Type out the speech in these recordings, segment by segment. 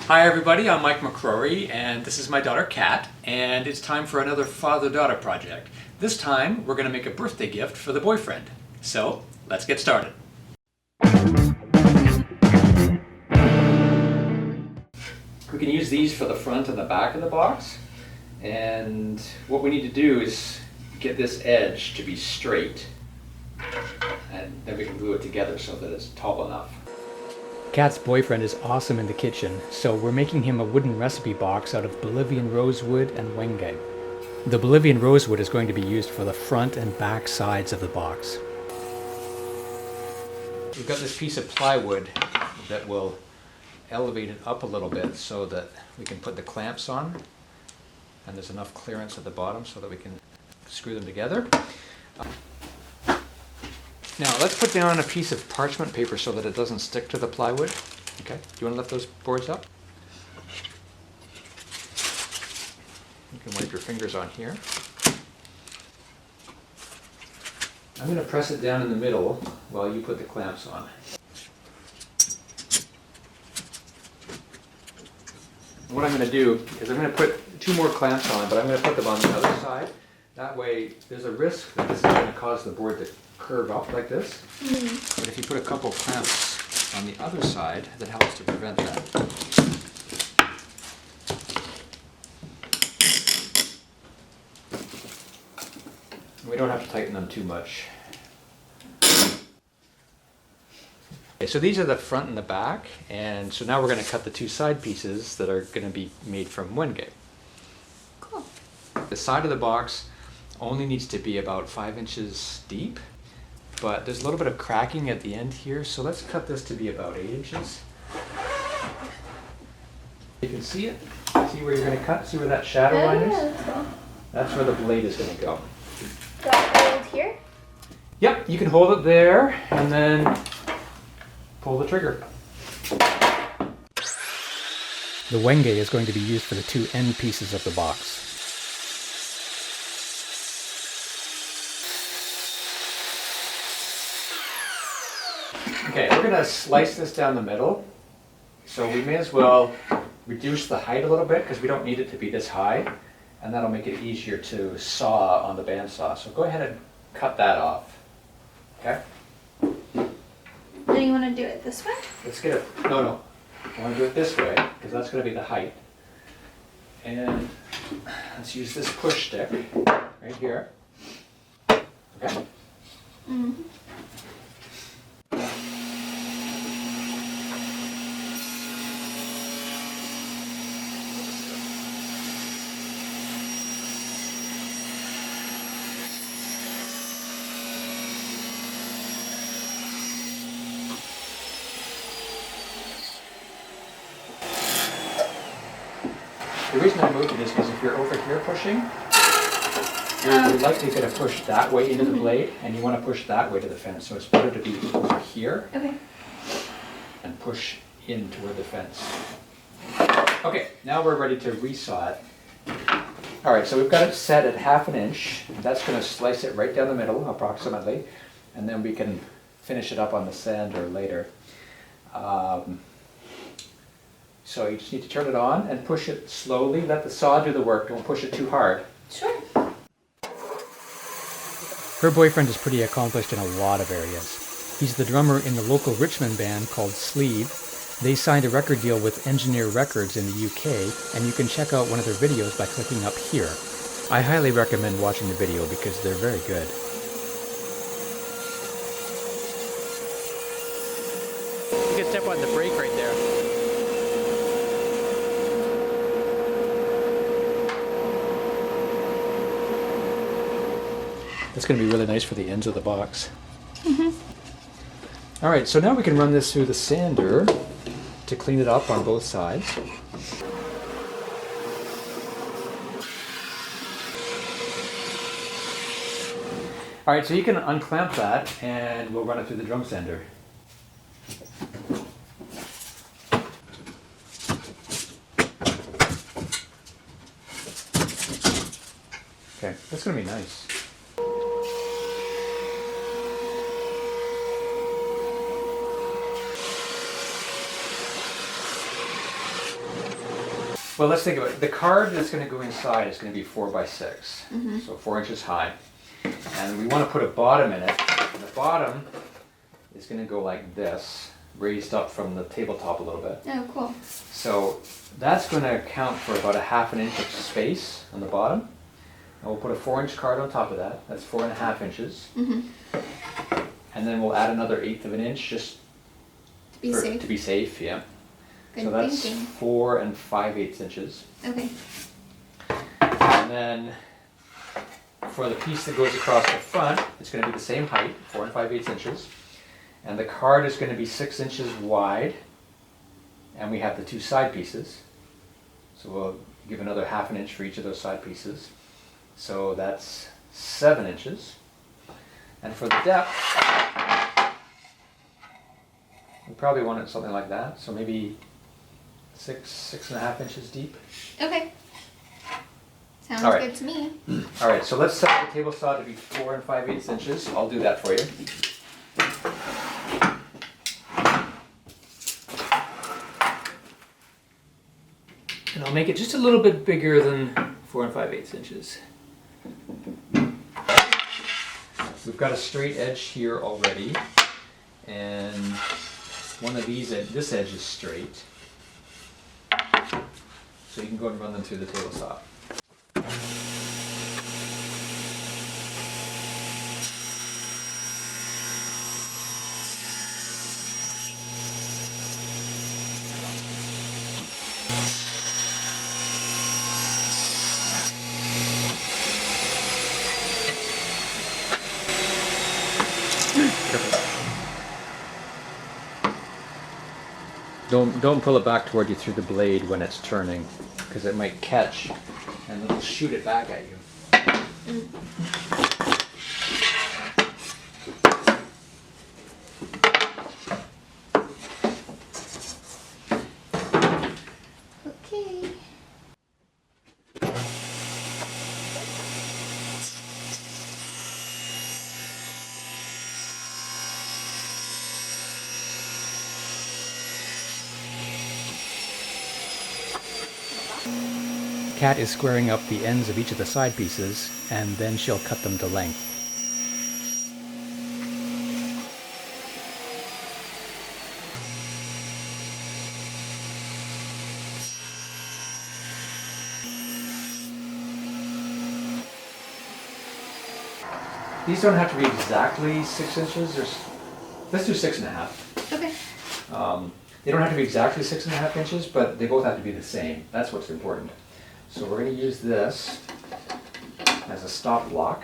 Hi everybody, I'm Mike McCrory and this is my daughter Kat, and it's time for another father-daughter project. This time we're going to make a birthday gift for the boyfriend. So let's get started. We can use these for the front and the back of the box, and what we need to do is get this edge to be straight, and then we can glue it together so that it's tall enough. Kat's boyfriend is awesome in the kitchen, so we're making him a wooden recipe box out of Bolivian Rosewood and Wenge. The Bolivian Rosewood is going to be used for the front and back sides of the box. We've got this piece of plywood that will elevate it up a little bit so that we can put the clamps on, and there's enough clearance at the bottom so that we can screw them together. Now let's put down a piece of parchment paper so that it doesn't stick to the plywood. Okay, do you want to lift those boards up? You can wipe your fingers on here. I'm going to press it down in the middle while you put the clamps on. What I'm going to do is I'm going to put 2 more clamps on, but I'm going to put them on the other side. That way there's a risk that this is going to cause the board to curve up like this. But if you put a couple clamps on the other side, that helps to prevent that. We don't have to tighten them too much. Okay, so these are the front and the back, and so now we're going to cut the 2 side pieces that are going to be made from Wenge. Cool. The side of the box only needs to be about 5 inches deep, but there's a little bit of cracking at the end here, so let's cut this to be about 8 inches. You can see it? See where you're going to cut? See where that shadow line is? That's cool. That's where the blade is going to go. Do I hold here? Yep, you can hold it there and then pull the trigger. The Wenge is going to be used for the 2 end pieces of the box. Okay, we're going to slice this down the middle, so we may as well reduce the height a little bit because we don't need it to be this high, and that'll make it easier to saw on the bandsaw. So go ahead and cut that off. Okay? Do you want to do it this way? Let's get it. No. I want to do it this way because that's going to be the height. And let's use this push stick right here. Okay? Mm-hmm. The reason I moved it is because if you're over here pushing, you're likely going to push that way into the blade, and you want to push that way to the fence. So it's better to be over here and push in toward the fence. Okay, now we're ready to resaw it. All right, so we've got it set at 1/2 inch. That's going to slice it right down the middle, approximately, and then we can finish it up on the sander later. So you just need to turn it on and push it slowly. Let the saw do the work. Don't push it too hard. Sure. Her boyfriend is pretty accomplished in a lot of areas. He's the drummer in the local Richmond band called Sleeve. They signed a record deal with Engineer Records in the UK, and you can check out one of their videos by clicking up here. I highly recommend watching the video because they're very good. You can step on the brake right there. That's going to be really nice for the ends of the box. All right, so now we can run this through the sander to clean it up on both sides. All right, so you can unclamp that and we'll run it through the drum sander. Okay, that's going to be nice. Well, let's think about it. The card that's going to go inside is going to be 4 by 6, so 4 inches high. And we want to put a bottom in it. And the bottom is going to go like this, raised up from the tabletop a little bit. Oh, cool. So that's going to account for about a 1/2 inch of space on the bottom. And we'll put a 4-inch card on top of that. That's 4.5 inches. And then we'll add another 1/8 of an inch just To be safe. Yeah. Good So that's thinking. 4 5/8 inches. Okay. And then for the piece that goes across the front, it's going to be the same height, 4 5/8 inches. And the card is going to be 6 inches wide. And we have the 2 side pieces. So we'll give another 1/2 inch for each of those side pieces. So that's 7 inches. And for the depth, we probably want it something like that. So maybe 6.5 inches deep. Okay. Sounds All right. good to me. All right, so let's set the table saw to be 4 5/8 inches. I'll do that for you. And I'll make it just a little bit bigger than 4 5/8 inches. We've got a straight edge here already, and one of these, this edge is straight. So you can go and run them through the table saw. Don't pull it back toward you through the blade when it's turning, because it might catch and it'll shoot it back at you. Okay. Kat is squaring up the ends of each of the side pieces, and then she'll cut them to length. These don't have to be exactly 6 inches. Let's do 6.5. Okay. They don't have to be exactly 6.5 inches, but they both have to be the same. That's what's important. So we're going to use this as a stop block.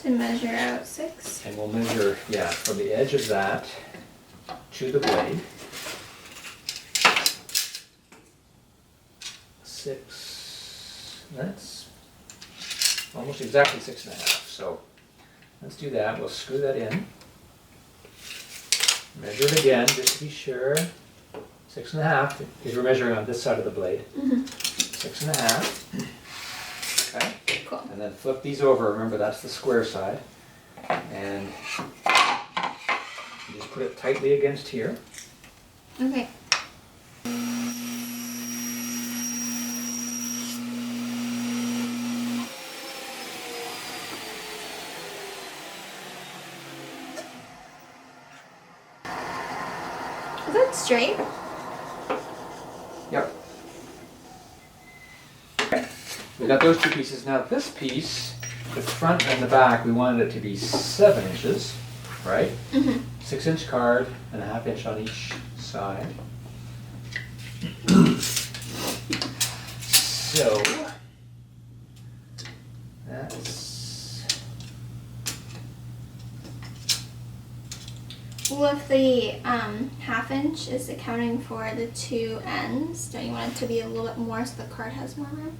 To measure out 6. And we'll measure, yeah, from the edge of that to the blade. 6, that's almost exactly 6.5. So let's do that. We'll screw that in. Measure it again, just to be sure. 6.5, because we're measuring on this side of the blade. 6.5. Okay. Cool. And then flip these over. Remember, that's the square side. And you just put it tightly against here. Okay. Is that straight? Yep. Okay. We got those 2 pieces. Now this piece, the front and the back, we wanted it to be 7 inches, right? 6-inch card and a 1/2 inch on each side. So that's Well, if the 1/2 inch is accounting for the 2 ends, don't you want it to be a little bit more so the card has more room?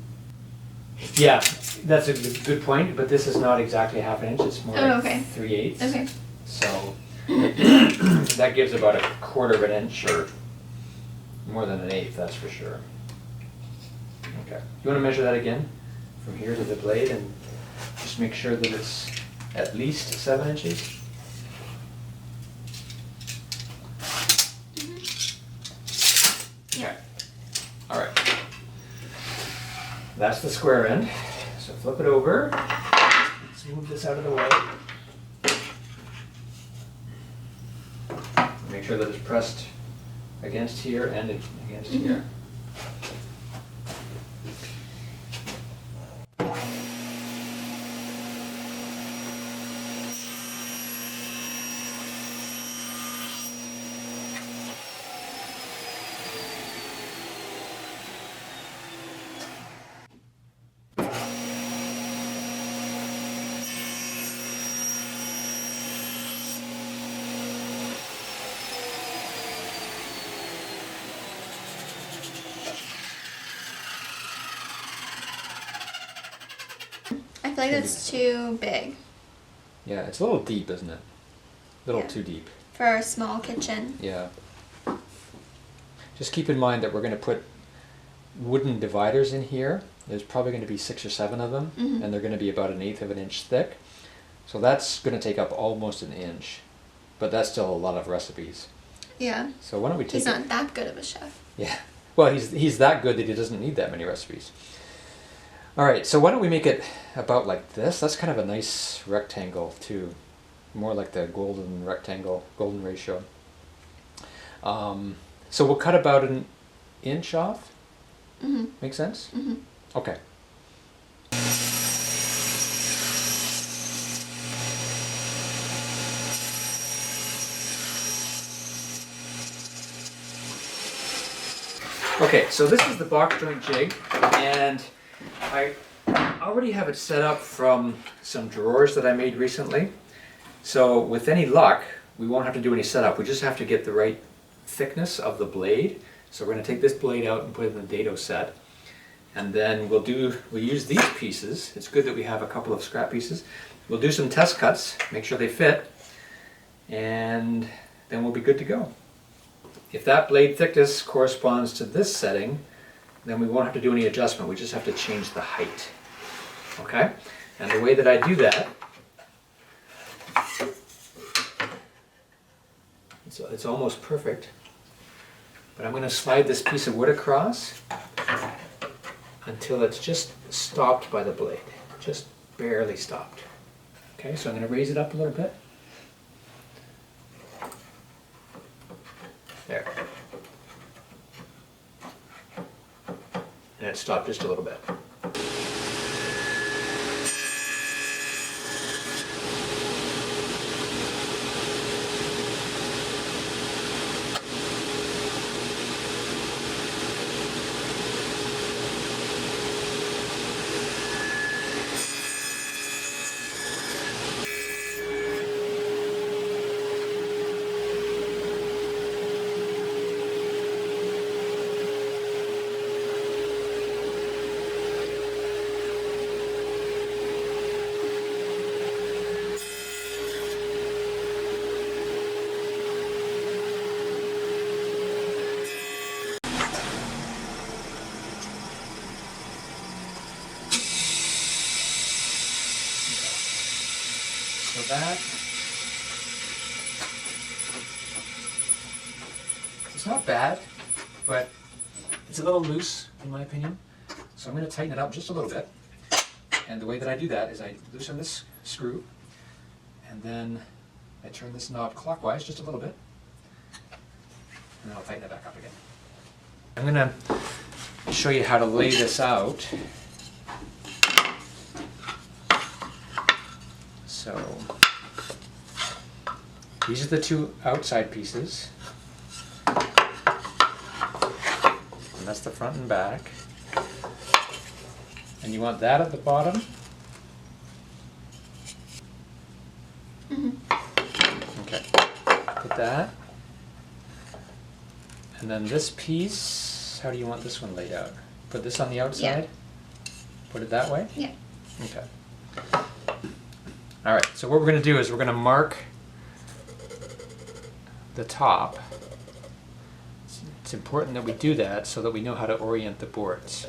yeah, that's a good point, but this is not exactly 1/2 inch, it's more like okay. 3/8. Okay. So that gives about 1/4 of an inch, or more than 1/8, that's for sure. Okay, you want to measure that again from here to the blade and just make sure that it's at least 7 inches. Yeah. All right. That's the square end. So flip it over. Let's move this out of the way. Make sure that it's pressed against here and against here. I feel like that's too big Yeah, it's a little deep, isn't it? A little too deep. for a small kitchen. Yeah. Just keep in mind that we're going to put wooden dividers in here. There's probably going to be 6 or 7 of them, and they're going to be about 1/8 of an inch thick. So that's going to take up almost an inch, but that's still a lot of recipes. Yeah. So why don't we take He's not that good of a chef. Yeah. Well, he's that good that he doesn't need that many recipes. All right, so why don't we make it about like this? That's kind of a nice rectangle too. More like the golden rectangle, golden ratio. So we'll cut about 1 inch off. Make sense? Okay. Okay, so this is the box joint jig, and I already have it set up from some drawers that I made recently. So with any luck, we won't have to do any setup. We just have to get the right thickness of the blade. So we're going to take this blade out and put it in the dado set. And then we'll use these pieces. It's good that we have a couple of scrap pieces. We'll do some test cuts, make sure they fit, and then we'll be good to go. If that blade thickness corresponds to this setting, then we won't have to do any adjustment. We just have to change the height. Okay? And the way that I do that, it's almost perfect, but I'm going to slide this piece of wood across until it's just stopped by the blade. Just barely stopped. Okay, so I'm going to raise it up a little bit. There. And it stopped just a little bit. So that, it's not bad, but it's a little loose in my opinion. So I'm going to tighten it up just a little bit. And the way that I do that is I loosen this screw, and then I turn this knob clockwise just a little bit, and then I'll tighten it back up again. I'm going to show you how to lay this out. So these are the 2 outside pieces, and that's the front and back. And you want that at the bottom. Okay, put that. And then this piece, how do you want this one laid out? Put this on the outside? Yeah. Put it that way? Yeah. Okay. All right, so what we're going to do is we're going to mark the top. It's important that we do that so that we know how to orient the boards.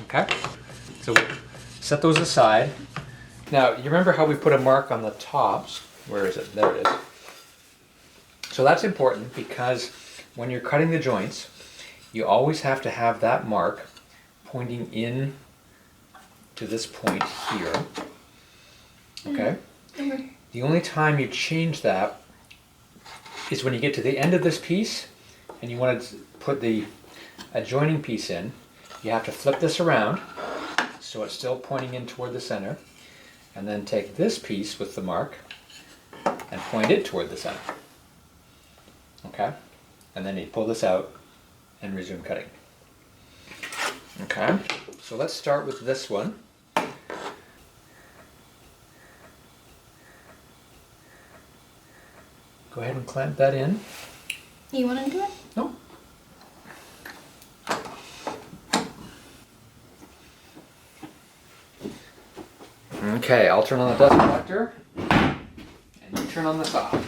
Okay, so we'll set those aside. Now, you remember how we put a mark on the tops? Where is it? There it is. So that's important because when you're cutting the joints, you always have to have that mark pointing in to this point here. Okay? Okay. The only time you change that is when you get to the end of this piece and you want to put the adjoining piece in. You have to flip this around so it's still pointing in toward the center, and then take this piece with the mark and point it toward the center. Okay? And then you pull this out and resume cutting. Okay? So let's start with this one. Go ahead and clamp that in. You want to do it? No. Okay, I'll turn on the dust collector, and you turn on the saw.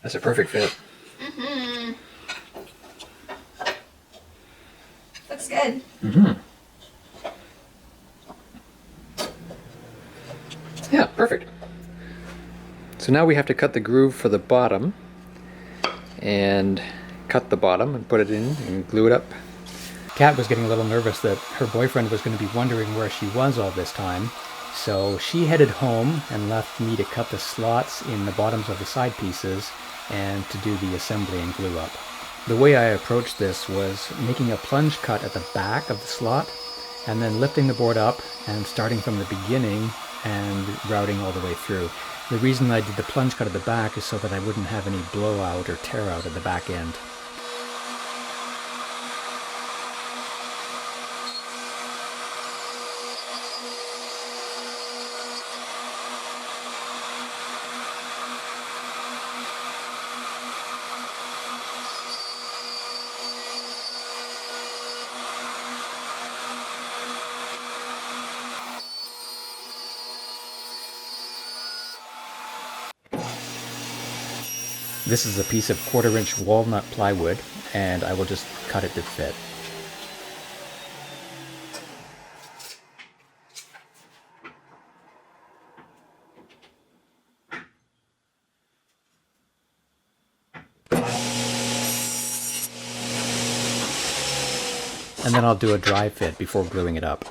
That's a perfect fit. Mm-hmm. Looks good. Mm-hmm. Yeah, perfect. So now we have to cut the groove for the bottom, and cut the bottom and put it in and glue it up. Kat was getting a little nervous that her boyfriend was going to be wondering where she was all this time, so she headed home and left me to cut the slots in the bottoms of the side pieces and to do the assembly and glue up. The way I approached this was making a plunge cut at the back of the slot and then lifting the board up and starting from the beginning and routing all the way through. The reason I did the plunge cut at the back is so that I wouldn't have any blowout or tear out at the back end. This is a piece of 1/4-inch walnut plywood, and I will just cut it to fit. and then I'll do a dry fit before gluing it up.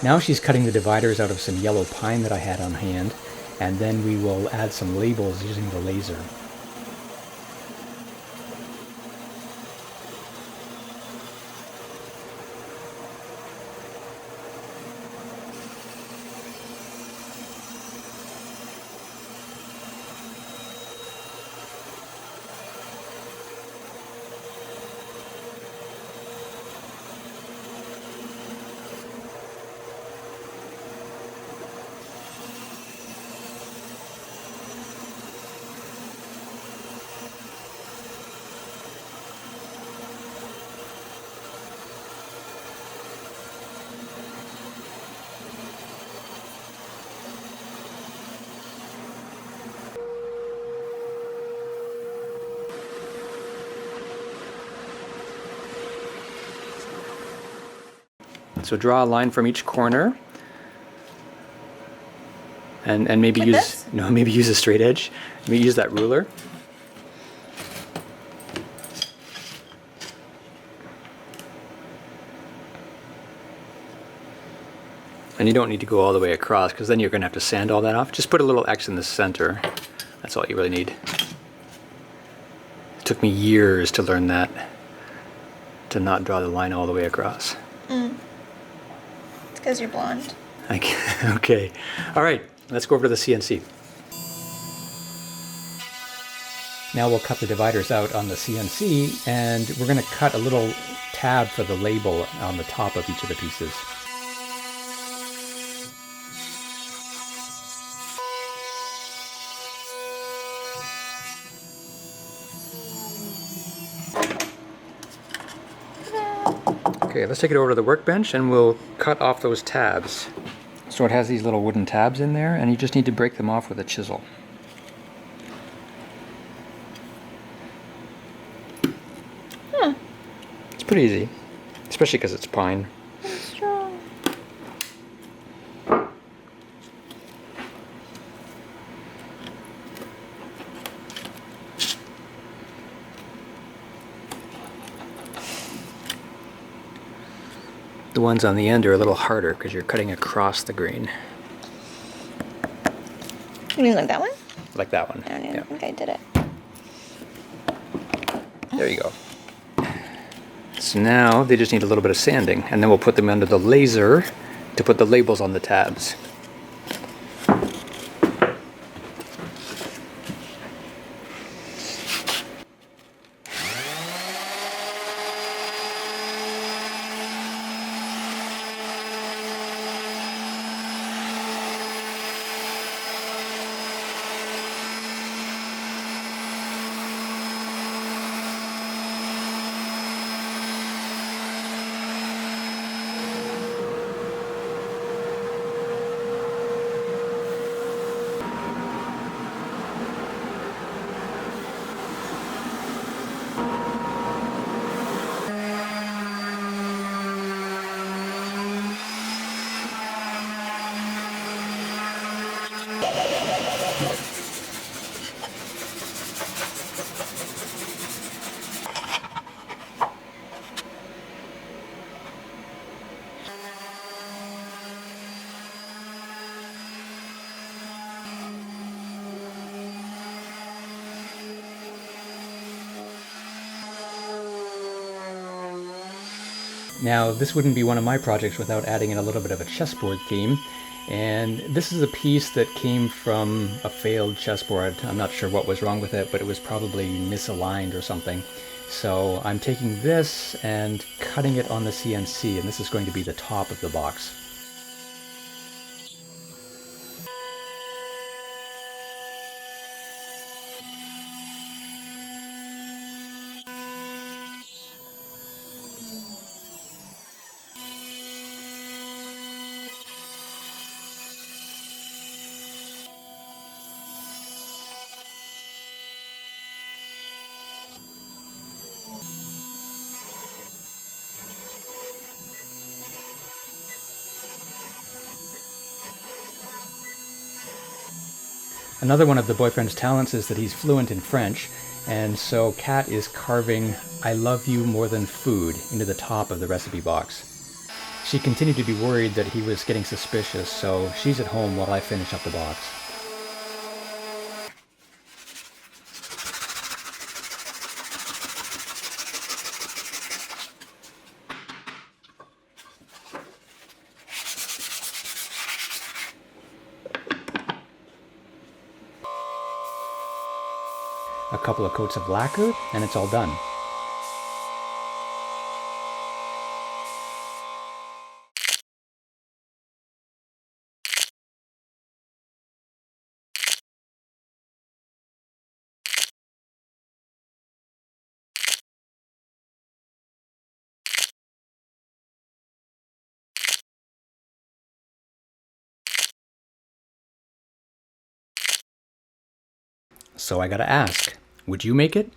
Now she's cutting the dividers out of some yellow pine that I had on hand, and then we will add some labels using the laser. So draw a line from each corner, and maybe Like use this? no, maybe use a straight edge. Maybe use that ruler. And you don't need to go all the way across, because then you're going to have to sand all that off. Just put a little X in the center. That's all you really need. It took me years to learn that, to not draw the line all the way across. It's because you're blonde. Okay. All right, let's go over to the CNC. Now we'll cut the dividers out on the CNC, and we're going to cut a little tab for the label on the top of each of the pieces. Okay, let's take it over to the workbench and we'll cut off those tabs. So it has these little wooden tabs in there, and you just need to break them off with a chisel. It's pretty easy, especially because it's pine. It's strong. The ones on the end are a little harder because you're cutting across the grain. You mean like that one? Like that one. I don't even think I did it. There you go. So now they just need a little bit of sanding, and then we'll put them under the laser to put the labels on the tabs. Now, this wouldn't be one of my projects without adding in a little bit of a chessboard theme. And this is a piece that came from a failed chessboard. I'm not sure what was wrong with it, but it was probably misaligned or something. So I'm taking this and cutting it on the CNC, and this is going to be the top of the box. Another one of the boyfriend's talents is that he's fluent in French, and so Kat is carving "I love you more than food" into the top of the recipe box. She continued to be worried that he was getting suspicious, so she's at home while I finish up the box. A couple of coats of lacquer, and it's all done. So I gotta ask, would you make it?